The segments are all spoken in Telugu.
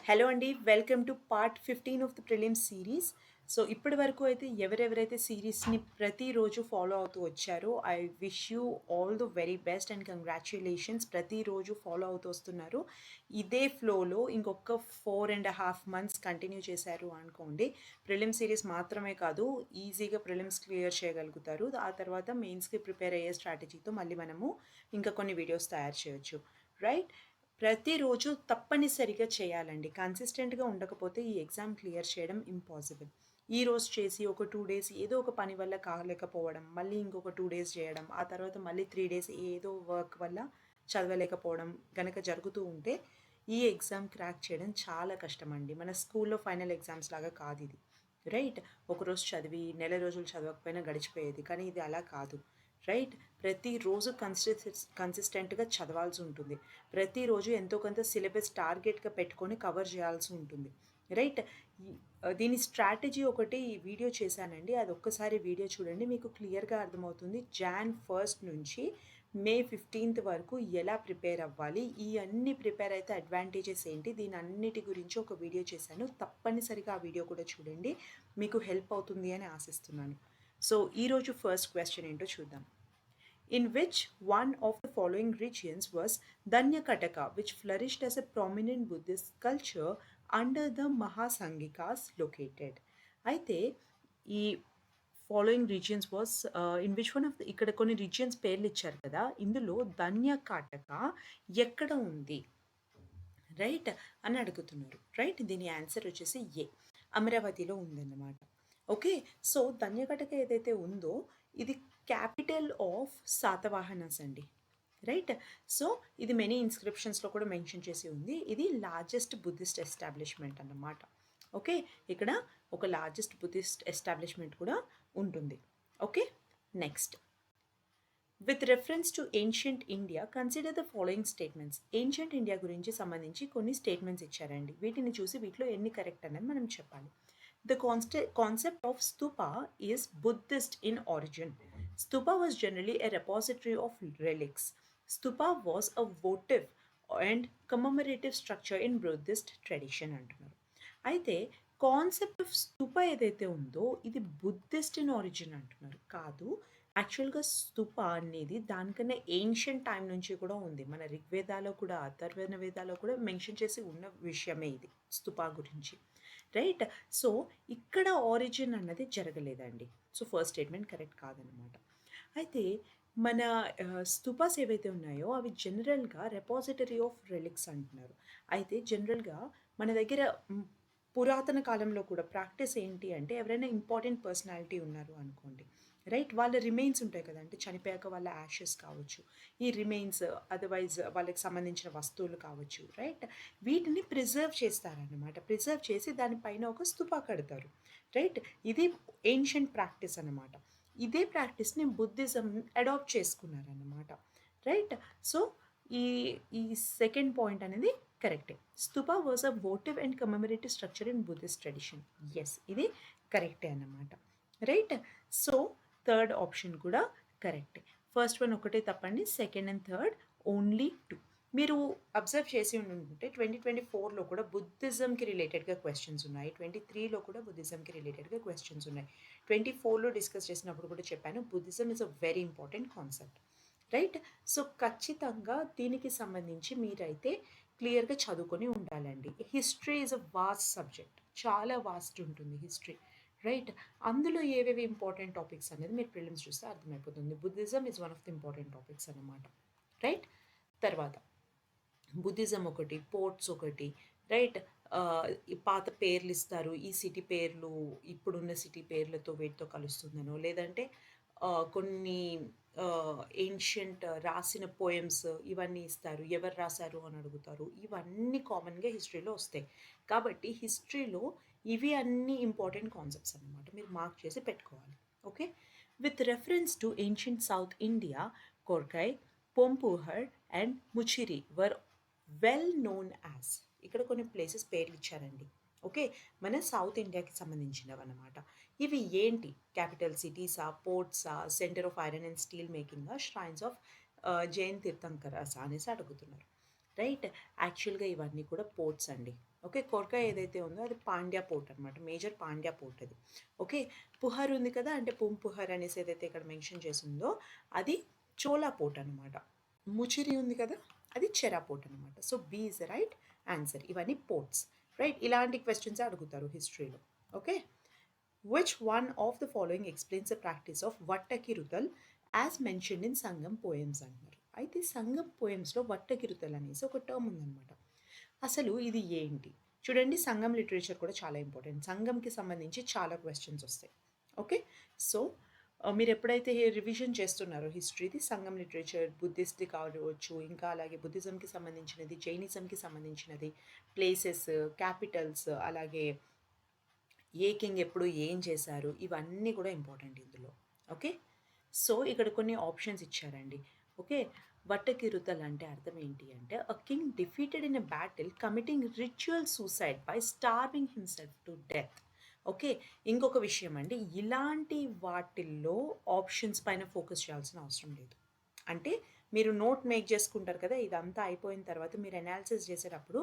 హలో అండి. Welcome to part 15 of the prelims series. So, ఇప్పటి వరకు అయితే ఎవరెవరైతే సీరీస్‌ని ప్రతిరోజు ఫాలో అవుతూ వచ్చారో, I wish you all the very best and congratulations. ప్రతిరోజు ఫాలో అవుతూ వస్తున్నారు. ఇదే ఫ్లోలో ఇంకొక 4½ మంత్స్ కంటిన్యూ చేశారు అనుకోండి, ప్రిలిమ్స్ సీరీస్ మాత్రమే కాదు, ఈజీగా ప్రిలిమ్స్ క్లియర్ చేయగలుగుతారు. ఆ తర్వాత మెయిన్స్‌కి ప్రిపేర్ అయ్యే స్ట్రాటజీతో మళ్ళీ మనము ఇంకా కొన్ని వీడియోస్ తయారు చేయొచ్చు. రైట్? ప్రతిరోజు తప్పనిసరిగా చేయాలండి. కన్సిస్టెంట్‌గా ఉండకపోతే ఈ ఎగ్జామ్ క్లియర్ చేయడం ఇంపాసిబుల్. ఈరోజు చేసి ఒక 2 డేస్ ఏదో ఒక పని వల్ల కాలేకపోవడం, మళ్ళీ ఇంకొక 2 డేస్ చేయడం, ఆ తర్వాత మళ్ళీ 3 డేస్ ఏదో వర్క్ వల్ల చదవలేకపోవడం గనక జరుగుతూ ఉంటే, ఈ ఎగ్జామ్ క్రాక్ చేయడం చాలా కష్టమండి. మన స్కూల్‌లో ఫైనల్ ఎగ్జామ్స్ లాగా కాదిది. రైట్? ఒకరోజు చదివి నెల రోజులు చదవకపోయినా గడిచిపోయేది. కానీ ఇది అలా కాదు. రైట్? ప్రతిరోజు కన్సిస్టెంట్‌గా చదవాల్సి ఉంటుంది. ప్రతిరోజు ఎంతో కొంత సిలబస్ టార్గెట్‌గా పెట్టుకొని కవర్ చేయాల్సి ఉంటుంది. రైట్? దీని స్ట్రాటజీ ఒకటి వీడియో చేశానండి. అదొక్కసారి వీడియో చూడండి. మీకు క్లియర్‌గా అర్థమవుతుంది. జాన్ 1 నుంచి మే 15 వరకు ఎలా ప్రిపేర్ అవ్వాలి? ఈ అన్ని ప్రిపేర్ అయితే అడ్వాంటేజెస్ ఏంటి? దీని అన్నిటి గురించి ఒక వీడియో చేశాను. తప్పనిసరిగా ఆ వీడియో కూడా చూడండి. మీకు హెల్ప్ అవుతుంది అని ఆశిస్తున్నాను. సో, ఈరోజు ఫస్ట్ క్వెషన్ ఏంటో చూద్దాం. In which one of the following regions was Danyakataka, which flourished as a prominent Buddhist culture under the Mahasangikas located? అయితే ఈ following regions was in which one of the ఇక్కడ కొన్ని రీజియన్స్ పేర్లు ఇచ్చారు కదా, ఇందులో ధన్యకాటక ఎక్కడ ఉంది? రైట్ అని అడుగుతున్నారు. రైట్? దీని ఆన్సర్ వచ్చేసి ఏ, అమరావతిలో ఉందన్నమాట. ఓకే. సో ధన్యకటక ఏదైతే ఉందో ఇది క్యాపిటల్ ఆఫ్ శాతవాహనస్ అండి. రైట్? సో ఇది మెనీ ఇన్స్క్రిప్షన్స్లో కూడా మెన్షన్ చేసి ఉంది. ఇది లార్జెస్ట్ బుద్ధిస్ట్ ఎస్టాబ్లిష్మెంట్ అన్నమాట. ఓకే. ఇక్కడ ఒక లార్జెస్ట్ బుద్ధిస్ట్ ఎస్టాబ్లిష్మెంట్ కూడా ఉంటుంది. Okay. Next, with reference to ancient India consider the following statements. Ancient India గురించి సంబంధించి కొన్ని స్టేట్మెంట్స్ ఇచ్చారండి. వీటిని చూసి వీటిలో ఎన్ని కరెక్ట్ అనేది మనం చెప్పాలి. The concept of stupa is Buddhist in origin. Stupa was generally a repository of relics. Stupa was a votive and commemorative structure in Buddhist tradition అంటున్నారు. అయితే కాన్సెప్ట్ ఆఫ్ స్తుప ఏదైతే ఉందో ఇది బుద్ధిస్ట్ ఇన్ ఆరిజిన్ అంటున్నారు. కాదు, యాక్చువల్‌గా స్తుప అనేది దానికన్నా ఏన్షియంట్ టైం నుంచి కూడా ఉంది. మన ఋగ్వేదాలో కూడా, అథర్వణ వేదాలో కూడా మెన్షన్ చేసి ఉన్న విషయమే ఇది స్తుప గురించి. రైట్? సో, ఇక్కడ ఆరిజిన్ అన్నది జరగలేదండి. సో, ఫస్ట్ స్టేట్మెంట్ కరెక్ట్ కాదనమాట. అయితే మన స్తుపాస్ ఏవైతే ఉన్నాయో అవి జనరల్‌గా రెపాజిటరీ ఆఫ్ రెలిక్స్ అంటున్నారు. అయితే జనరల్‌గా మన దగ్గర పురాతన కాలంలో కూడా ప్రాక్టీస్ ఏంటి అంటే, ఎవరైనా ఇంపార్టెంట్ పర్సనాలిటీ ఉన్నారు అనుకోండి. రైట్? వాళ్ళ రిమైన్స్ ఉంటాయి కదా! అంటే చనిపోయాక వాళ్ళ యాషెస్ కావచ్చు. ఈ రిమైన్స్ అదర్‌వైజ్ వాళ్ళకి సంబంధించిన వస్తువులు కావచ్చు. రైట్? వీటిని ప్రిజర్వ్ చేస్తారనమాట. ప్రిజర్వ్ చేసి దానిపైన ఒక స్తుప కడతారు. రైట్? ఇది ఏన్షియంట్ ప్రాక్టీస్ అనమాట. ఇదే ప్రాక్టీస్‌ని బుద్ధిజం అడాప్ట్ చేసుకున్నారన్నమాట. రైట్? సో, ఈ ఈ సెకండ్ పాయింట్ అనేది కరెక్టే. Stupa was a votive and commemorative structure in Buddhist tradition. Yes, ఇది కరెక్టే అన్నమాట. రైట్? సో, థర్డ్ ఆప్షన్ కూడా కరెక్టే. ఫస్ట్ వన్ ఒకటే తప్పండి. Second and third only 2. మీరు అబ్జర్వ్ చేసి ఉండుంటే 2024లో కూడా బుద్ధిజంకి రిలేటెడ్‌గా క్వెషన్స్ ఉన్నాయి. 23లో కూడా బుద్ధిజంకి రిలేటెడ్‌గా క్వెషన్స్ ఉన్నాయి. 24లో డిస్కస్ చేసినప్పుడు కూడా చెప్పాను. Buddhism is a very important concept. Right? So, ఖచ్చితంగా దీనికి సంబంధించి మీరైతే క్లియర్‌గా చదువుకొని ఉండాలండి. History is a vast subject. చాలా వాస్ట్ ఉంటుంది హిస్టరీ. రైట్? అందులో ఏవేవి ఇంపార్టెంట్ టాపిక్స్ అనేది మీరు ప్రిలిమ్స్ చూస్తే అర్థమైపోతుంది. Buddhism is one of the important topics అన్నమాట. రైట్? తర్వాత బుద్ధిజం ఒకటి, పోర్ట్స్ ఒకటి. రైట్? ఈ పాత పేర్లు ఇస్తారు. ఈ సిటీ పేర్లు ఇప్పుడున్న సిటీ పేర్లతో వీటితో కలుస్తుందనో, లేదంటే కొన్ని ఏన్షియంట్ రాసిన పోయెమ్స్ ఇవన్నీ ఇస్తారు. ఎవరు రాసారు అని అడుగుతారు. ఇవన్నీ కామన్‌గా హిస్టరీలో వస్తాయి. కాబట్టి హిస్టరీలో ఇవి అన్నీ ఇంపార్టెంట్ కాన్సెప్ట్స్ అన్నమాట. మీరు మార్క్ చేసి పెట్టుకోవాలి. Okay. With reference to ancient South India, Korkai, Poompuhar and Muchiri were well known as. ఇక్కడ కొన్ని ప్లేసెస్ పేర్లు ఇచ్చారండి. ఓకే. మన సౌత్ ఇండియాకి సంబంధించినవన్నమాట. ఇవి ఏంటి? క్యాపిటల్ సిటీసా, పోర్ట్సా, centre of iron and steel మేకింగా, ష్రైన్స్ ఆఫ్ జైన్ తీర్థంకరాసా అనేసి అడుగుతున్నారు. రైట్? యాక్చువల్‌గా ఇవన్నీ కూడా పోర్ట్స్ అండి. ఓకే, కొర్కా ఏదైతే ఉందో అది పాండ్యా పోర్ట్ అనమాట, మేజర్ పాండ్యా పోర్ట్ అది. ఓకే, పుహర్ ఉంది కదా, అంటే పుహర్ అనేసి ఏదైతే ఇక్కడ మెన్షన్ చేసిందో అది చోలా పోర్ట్ అనమాట. ముచిరి ఉంది కదా, అది చెరా పోర్ట్ అనమాట. So B is the right answer. ఇవన్నీ పోర్ట్స్, రైట్? ఇలాంటి క్వశ్చన్స్ అడుగుతారు హిస్టరీలో. Okay, which one of the following explains the practice of Vattakirutal as mentioned in Sangam poems అంటున్నారు. అయితే సంగం పోయమ్స్లో వట్టకిరుతల్ అనేసి ఒక టర్మ్ ఉందన్నమాట. అసలు ఇది ఏంటి? చూడండి, సంగం లిటరేచర్ కూడా చాలా ఇంపార్టెంట్. సంగంకి సంబంధించి చాలా క్వశ్చన్స్ వస్తాయి. ఓకే, సో మీరు ఎప్పుడైతే రివిజన్ చేస్తున్నారో హిస్టరీది, సంగం లిటరేచర్ బుద్ధిస్ట్ది కావచ్చు, ఇంకా అలాగే బుద్ధిజంకి సంబంధించినది, జైనిజంకి సంబంధించినది, ప్లేసెస్, క్యాపిటల్స్, అలాగే ఏ కింగ్ ఎప్పుడు ఏం చేశారు, ఇవన్నీ కూడా ఇంపార్టెంట్ ఇందులో. ఓకే, సో ఇక్కడ కొన్ని ఆప్షన్స్ ఇచ్చారండి. ఓకే, వట్టకిరుతల్ అంటే అర్థం ఏంటి అంటే, a king defeated in a battle committing ritual suicide by starving himself to death. Okay, ఇంకొక విషయం అండి, ఇలాంటి వాటిల్లో ఆప్షన్స్ పైన ఫోకస్ చేయాల్సిన అవసరం లేదు. అంటే మీరు నోట్ మేక్ చేసుకుంటారు కదా, ఇదంతా అయిపోయిన తర్వాత మీరు అనాలిసిస్ చేసేటప్పుడు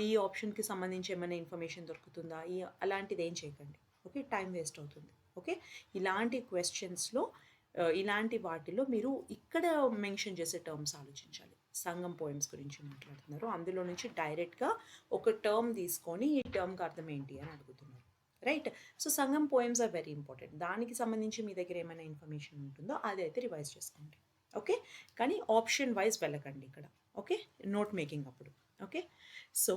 ఈ ఆప్షన్కి సంబంధించి ఏమైనా ఇన్ఫర్మేషన్ దొరుకుతుందా, అలాంటిది ఏం చేయకండి. ఓకే, టైం వేస్ట్ అవుతుంది. ఓకే, ఇలాంటి క్వశ్చన్స్లో ఇలాంటి వాటిలో మీరు ఇక్కడ మెన్షన్ చేసే టర్మ్స్ ఆలోచించాలి. సంగం పోయమ్స్ గురించి మాట్లాడుతున్నారు, అందులో నుంచి డైరెక్ట్గా ఒక టర్మ్ తీసుకొని ఈ టర్మ్కి అర్థం ఏంటి అని అడుగుతున్నారు, right? So Sangam poems are very important. దానికి సంబంధించి మీ దగ్గర ఏమైనా ఇన్ఫర్మేషన్ ఉంటుందో అదైతే రివైజ్ చేసుకోండి. ఓకే, కానీ ఆప్షన్ వైజ్ వెళ్ళకండి ఇక్కడ. ఓకే, నోట్ మేకింగ్ అప్పుడు. ఓకే, సో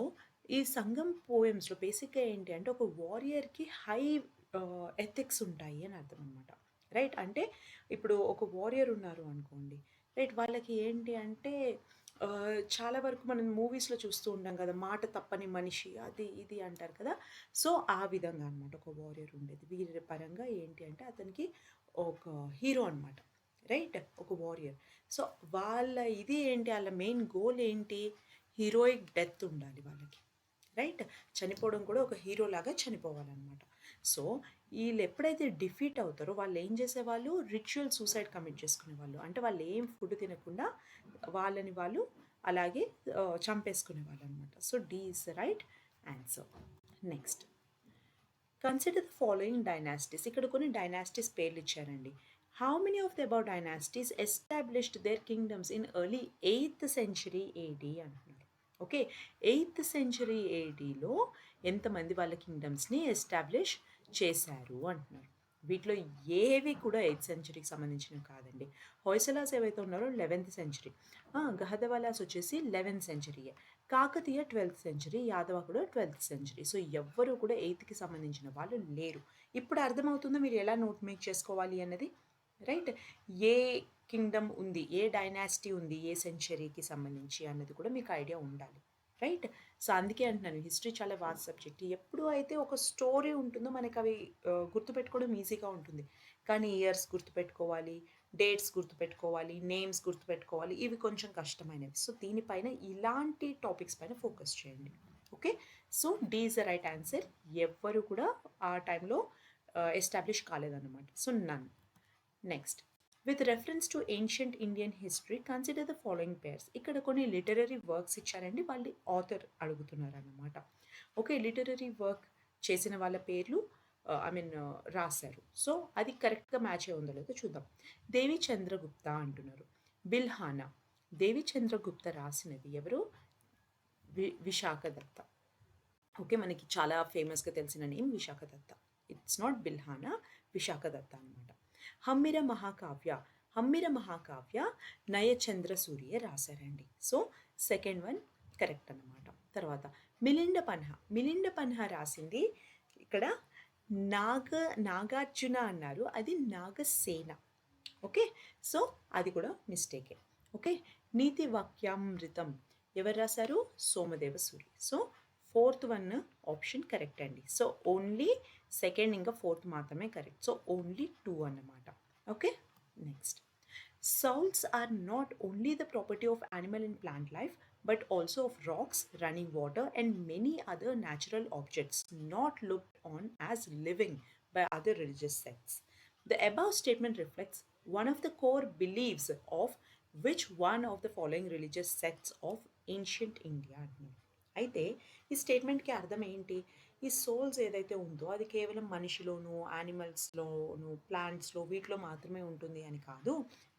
ఈ సంగం పోయమ్స్లో బేసిక్గా ఏంటి అంటే, ఒక వారియర్కి హై ఎథిక్స్ ఉంటాయి అని అర్థం అనమాట, రైట్? అంటే ఇప్పుడు ఒక వారియర్ ఉన్నారు అనుకోండి, రైట్? వాళ్ళకి ఏంటి అంటే చాలా వరకు మనం మూవీస్లో చూస్తూ ఉంటాం కదా, మాట తప్పని మనిషి, అది ఇది అంటారు కదా. సో ఆ విధంగా అనమాట ఒక వారియర్ ఉండేది. వీరి పరంగా ఏంటి అంటే అతనికి ఒక హీరో అనమాట, రైట్? ఒక వారియర్. సో వాళ్ళ ఇది ఏంటి, వాళ్ళ మెయిన్ గోల్ ఏంటి, హీరోయిక్ డెత్ ఉండాలి వాళ్ళకి, రైట్? చనిపోవడం కూడా ఒక హీరో లాగా చనిపోవాలన్నమాట. సో వీళ్ళు ఎప్పుడైతే డిఫీట్ అవుతారో వాళ్ళు ఏం చేసేవాళ్ళు, రిచువల్ సూసైడ్ కమిట్ చేసుకునేవాళ్ళు. అంటే వాళ్ళు ఏం ఫుడ్ తినకుండా వాళ్ళని వాళ్ళు అలాగే చంపేసుకునేవాళ్ళు అనమాట. So D is the right answer. Next, consider the following dynasties. ఇక్కడ కొన్ని డైనాసిటీస్ పేర్లు ఇచ్చారండి. How many of the above dynasties established their kingdoms in early 8th century AD అంటున్నారు. ఓకే, 8th century ADలో ఎంతమంది వాళ్ళ కింగ్డమ్స్ని ఎస్టాబ్లిష్ చేశారు అంటున్నారు. వీటిలో ఏవి కూడా 8th centuryకి సంబంధించినవి కాదండి. హొయసలాస్ ఏవైతే ఉన్నారో 11th century, గహదవాలాస్ వచ్చేసి 11th century, Kakatiya 12th century, Yadava కూడా 12th century. సో ఎవ్వరూ కూడా 8th సంబంధించిన వాళ్ళు లేరు. ఇప్పుడు అర్థమవుతుందో మీరు ఎలా నోట్ మేక్ చేసుకోవాలి అన్నది, రైట్? ఏ కింగ్డమ్ ఉంది, ఏ డైనాసిటీ ఉంది ఏ సెంచరీకి సంబంధించి అన్నది కూడా మీకు ఐడియా ఉండాలి, రైట్? సో అందుకే అంటున్నాను, హిస్టరీ చాలా వాస్ట్ సబ్జెక్ట్. ఎప్పుడు అయితే ఒక స్టోరీ ఉంటుందో మనకి అవి గుర్తుపెట్టుకోవడం ఈజీగా ఉంటుంది. కానీ ఇయర్స్ గుర్తుపెట్టుకోవాలి, డేట్స్ గుర్తుపెట్టుకోవాలి, నేమ్స్ గుర్తుపెట్టుకోవాలి, ఇవి కొంచెం కష్టమైనవి. సో దీనిపైన ఇలాంటి టాపిక్స్ పైన ఫోకస్ చేయండి. Okay, so D is the right answer. ఎవ్వరు కూడా ఆ టైంలో ఎస్టాబ్లిష్ కాలేదన్నమాట. So none. Next, with reference to ancient Indian history consider the following pairs. ఇక్కడ కొన్ని లిటరరీ వర్క్స్ ఇచ్చారండి, వాళ్ళు ఆథర్ అడుగుతున్నారు అన్నమాట. ఓకే, లిటరరీ వర్క్ చేసిన వాళ్ళ పేర్లు రాశారు. సో అది కరెక్ట్గా మ్యాచ్ అయి ఉందో లేదో చూద్దాం. దేవి చంద్రగుప్త అంటున్నారు. బిల్హానా. దేవి చంద్రగుప్త రాసినది ఎవరు? విశాఖ దత్త. ఓకే, మనకి చాలా ఫేమస్గా తెలిసిన name Vishakha Datta. It's not Bilhana, Vishakha Datta అనమాట. హమ్మిర మహాకావ్య. హమ్మిర మహాకావ్య నయచంద్ర సూర్య రాశారండి. సో సెకండ్ వన్ కరెక్ట్ అన్నమాట. తర్వాత మిలిండ పన్హా. మిలిండ పన్హా రాసింది ఇక్కడ నాగార్జున అన్నారు, అది నాగసేన. ఓకే, సో అది కూడా మిస్టేకే. ఓకే, నీతి వాక్యామృతం ఎవరు రాశారు? Somadeva Suri. So fourth one option correct అండి. సో ఓన్లీ సెకండ్ ఇంకా ఫోర్త్ మాత్రమే కరెక్ట్. సో ఓన్లీ 2 అన్నమాట. Okay, next, souls are not only the property of animal and plant life but also of rocks, running water, and many other natural objects not looked on as living by other religious sects. The above statement reflects one of the core beliefs of which one of the following religious sects of ancient India. అయితే ఈ స్టేట్మెంట్‌కి అర్థం ఏంటి? ఈ సోల్స్ ఏదైతే ఉందో అది కేవలం మనిషిలోనూ, యానిమల్స్‌లోనూ, ప్లాంట్స్‌లో వీటిలో మాత్రమే ఉంటుంది అని కాదు.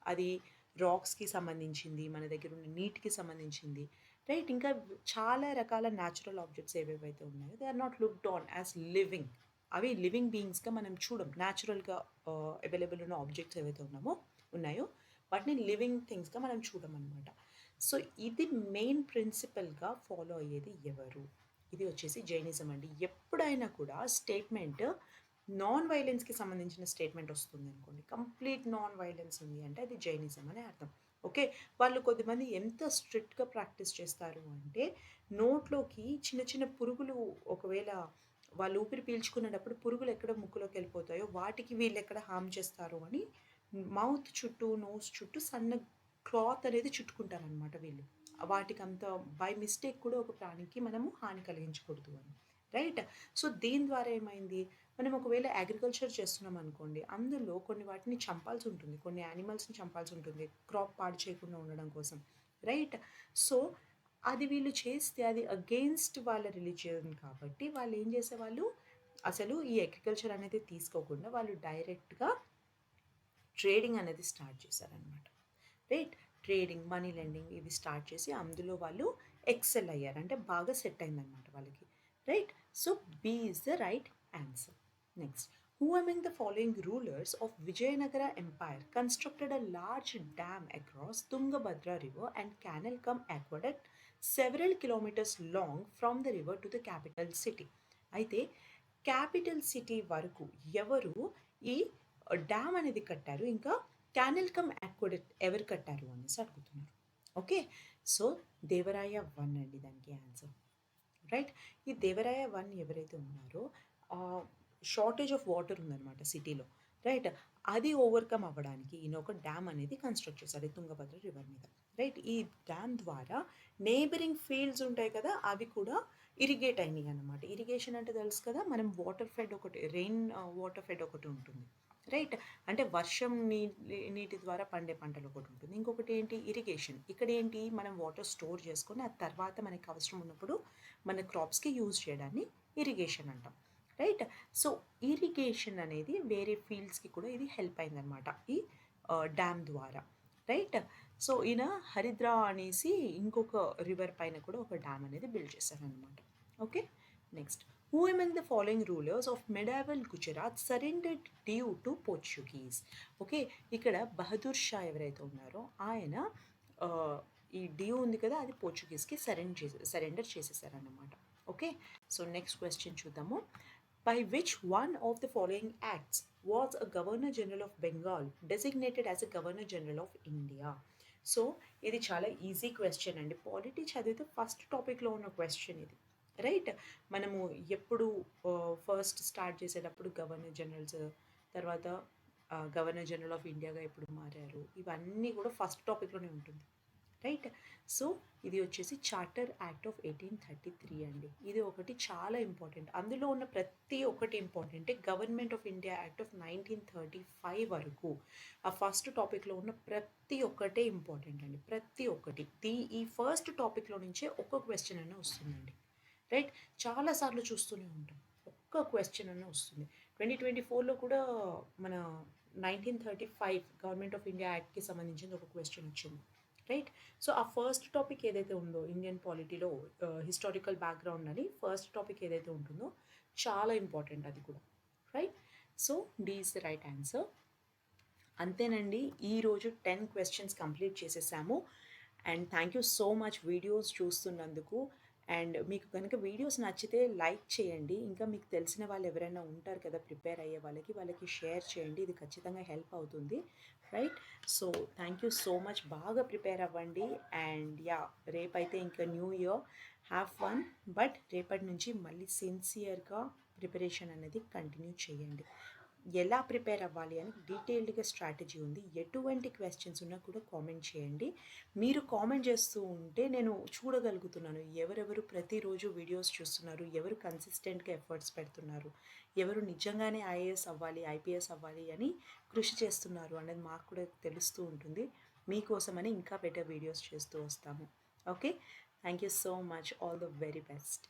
అది రాక్స్‌కి సంబంధించింది, మన దగ్గర ఉన్న నీటికి సంబంధించింది, రైట్? ఇంకా చాలా రకాల న్యాచురల్ ఆబ్జెక్ట్స్ ఏవేవైతే ఉన్నాయో they are not looked on as living. అవి లివింగ్ బీయింగ్స్‌గా మనం చూడం. న్యాచురల్‌గా అవైలబుల్ ఉన్న ఆబ్జెక్ట్స్ ఏవైతే ఉన్నాయో వాటిని లివింగ్ థింగ్స్‌గా మనం చూడమనమాట. సో, ఇది మెయిన్ ప్రిన్సిపల్‌గా ఫాలో అయ్యేది ఎవరు? ఇది వచ్చేసి జైనిజం అండి. ఎప్పుడైనా కూడా స్టేట్మెంట్ నాన్ వయలెన్స్‌కి సంబంధించిన స్టేట్మెంట్ వస్తుందనుకోండి. కంప్లీట్ నాన్ వయలెన్స్ ఉంది అంటే అది జైనిజం అనే అర్థం. ఓకే. వాళ్ళు కొద్దిమంది ఎంత స్ట్రిక్ట్‌గా ప్రాక్టీస్ చేస్తారు అంటే నోట్లోకి చిన్న చిన్న పురుగులు ఒకవేళ వాళ్ళు ఊపిరి పీల్చుకునేటప్పుడు పురుగులు ఎక్కడ ముక్కులోకెళ్ళిపోతాయో వాటికి వీళ్ళెక్కడ హార్మ్ చేస్తారో అని మౌత్ చుట్టూ, నోస్ చుట్టూ సన్న క్లాత్ అనేది చుట్టుకుంటారనమాట వీళ్ళు. వాటికంత బై మిస్టేక్ కూడా ఒక ప్రాణికి మనము హాని కలిగించకూడదు అని. రైట్? సో, దీని ద్వారా ఏమైంది, మనం ఒకవేళ అగ్రికల్చర్ చేస్తున్నామనుకోండి, అందులో కొన్ని వాటిని చంపాల్సుంటుంది. కొన్ని యానిమల్స్‌ని చంపాల్సుంటుంది. క్రాప్ పాడు చేయకుండా ఉండడం కోసం. రైట్? సో, అది వీళ్ళు చేస్తే అది అగెయిన్స్ట్ వాళ్ళ రిలిజియన్ కాబట్టి వాళ్ళేం చేసేవాళ్ళు, అసలు ఈ అగ్రికల్చర్ అనేది తీసుకోకుండా వాళ్ళు డైరెక్ట్‌గా ట్రేడింగ్ అనేది స్టార్ట్ చేశారనమాట. రైట్? ట్రేడింగ్, మనీ లెండింగ్ ఇవి స్టార్ట్ చేసి అందులో వాళ్ళు ఎక్సెల్ అయ్యారు. అంటే బాగా సెట్ అయిందనమాట వాళ్ళకి. Right? So, B is the right answer. Next. Who among the following rulers of Vijayanagara Empire constructed a large dam across Tungabhadra River and canal cum aqueduct several kilometers long from the river to the capital city? అయితే క్యాపిటల్ సిటీ వరకు ఎవరు ఈ డ్యామ్ అనేది కట్టారు? ఇంకా క్యానల్ కమ్ యాక్వెడక్ట్ ఎవరు కట్టారు అనేసి అడుగుతున్నారు. ఓకే. సో, దేవరాయ 1 అండి దానికి ఆన్సర్. రైట్? ఈ దేవరాయ 1 ఎవరైతే ఉన్నారో షార్టేజ్ ఆఫ్ వాటర్ ఉందనమాట సిటీలో. రైట్? అది ఓవర్‌కమ్ అవ్వడానికి ఈయన ఒక డ్యామ్ అనేది కన్‌స్ట్రక్ట్ చేశారు. ఈ తుంగభద్ర రివర్ మీద. రైట్? ఈ డ్యామ్ ద్వారా నేబరింగ్ ఫీల్డ్స్ ఉంటాయి కదా! అవి కూడా ఇరిగేట్ అయినాయన్నమాట. ఇరిగేషన్ అంటే తెలుసు కదా! మనం వాటర్ ఫెడ్ ఒకటి రెయిన్ వాటర్ ఫెడ్ ఒకటి ఉంటుంది. రైట్? అంటే వర్షం నీటి ద్వారా పండే పంటలు ఒకటుంటుంది. ఇంకొకటి ఏంటి ఇరిగేషన్. ఇక్కడేంటి మనం వాటర్ స్టోర్ చేసుకొని, ఆ తర్వాత మనకి అవసరం ఉన్నప్పుడు మన క్రాప్స్‌కి యూజ్ చేయడాన్ని ఇరిగేషన్ అంటాం. రైట్? సో, ఇరిగేషన్ అనేది వేరే ఫీల్డ్స్‌కి కూడా ఇది హెల్ప్ అయిందనమాట. ఈ డ్యామ్ ద్వారా. రైట్? సో, ఈయన హరిద్రా అనేసి ఇంకొక రివర్ పైన కూడా ఒక డ్యామ్ అనేది బిల్డ్ చేశారనమాట. Okay. Next. Who among the following rulers of medieval Gujarat surrendered due to Portuguese? Okay. ఇక్కడ బహదూర్ షా ఎవరైతే ఉన్నారో ఆయన ఈ డ్యూ ఉంది కదా అది పోర్చుగీస్కి సరెండర్ చేసేసారన్నమాట. ఓకే. సో, నెక్స్ట్ క్వశ్చన్ చూద్దాము. By which one of the following acts was a Governor General of Bengal designated as a Governor General of India? So, ఇది చాలా ఈజీ క్వశ్చన్ అండి. పాలిటీ చదివితే ఫస్ట్ టాపిక్‌లో ఉన్న క్వశ్చన్ ఇది. రైట్? మనము ఎప్పుడు ఫస్ట్ స్టార్ట్ చేసేటప్పుడు గవర్నర్ జనరల్స్, తర్వాత గవర్నర్ జనరల్ ఆఫ్ ఇండియాగా ఎప్పుడు మారారు, ఇవన్నీ కూడా ఫస్ట్ టాపిక్‌లోనే ఉంటుంది. రైట్? సో, ఇది వచ్చేసి చార్టర్ యాక్ట్ ఆఫ్ 1833 అండి. ఇది ఒకటి చాలా ఇంపార్టెంట్. అందులో ఉన్న ప్రతి ఒక్కటి ఇంపార్టెంటే. Government of India act of 1935 వరకు ఆ ఫస్ట్ టాపిక్‌లో ఉన్న ప్రతి ఒక్కటే ఇంపార్టెంట్ అండి. ప్రతి ఒక్కటి. ఈ ఫస్ట్ టాపిక్‌లో నుంచే ఒక్క క్వెషన్ అన్నా వస్తుందండి. రైట్? చాలా సార్లు చూస్తూనే ఉంటాం. ఒక్క క్వెషన్ అన్నా వస్తుంది. 2024లో కూడా మన 1935 గవర్నమెంట్ ఆఫ్ ఇండియా యాక్ట్‌కి సంబంధించింది ఒక క్వెషన్ వచ్చింది. రైట్? సో, ఆ ఫస్ట్ టాపిక్ ఏదైతే ఉందో ఇండియన్ పాలిటీలో హిస్టారికల్ బ్యాక్‌గ్రౌండ్ అని ఫస్ట్ టాపిక్ ఏదైతే ఉంటుందో చాలా ఇంపార్టెంట్ అది కూడా. Right? So, D is the right answer. అంతేనండి. ఈరోజు 10 క్వెషన్స్ కంప్లీట్ చేసేసాము. And thank you so much videos చూస్తున్నందుకు. అండ్ మీకు కనుక వీడియోస్ నచ్చితే లైక్ చేయండి. ఇంకా మీకు తెలిసిన వాళ్ళు ఎవరైనా ఉంటారు కదా ప్రిపేర్ అయ్యే వాళ్ళకి షేర్ చేయండి. ఇది ఖచ్చితంగా హెల్ప్ అవుతుంది. Right? So, thank you so much. బాగా ప్రిపేర్ అవ్వండి. And yeah! రేపైతే ఇంకా new year. Have fun. But రేపటి నుంచి మళ్ళీ సిన్సియర్‌గా ప్రిపరేషన్ అనేది కంటిన్యూ చేయండి. ఎలా ప్రిపేర్ అవ్వాలి అని డీటెయిల్డ్‌గా స్ట్రాటజీ ఉంది. ఎటువంటి క్వెషన్స్ ఉన్నా కూడా కామెంట్ చేయండి. మీరు కామెంట్ చేస్తూ ఉంటే నేను చూడగలుగుతున్నాను. ఎవరెవరు ప్రతిరోజు వీడియోస్ చూస్తున్నారు, ఎవరు కన్సిస్టెంట్‌గా ఎఫర్ట్స్ పెడుతున్నారు, ఎవరు నిజంగానే ఐఏఎస్ అవ్వాలి, ఐపీఎస్ అవ్వాలి అని కృషి చేస్తున్నారు అనేది మాకు కూడా తెలుస్తూ ఉంటుంది. మీకోసమని ఇంకా బెటర్ వీడియోస్ చేస్తూ వస్తాము. Okay. Thank you so much. All the very best.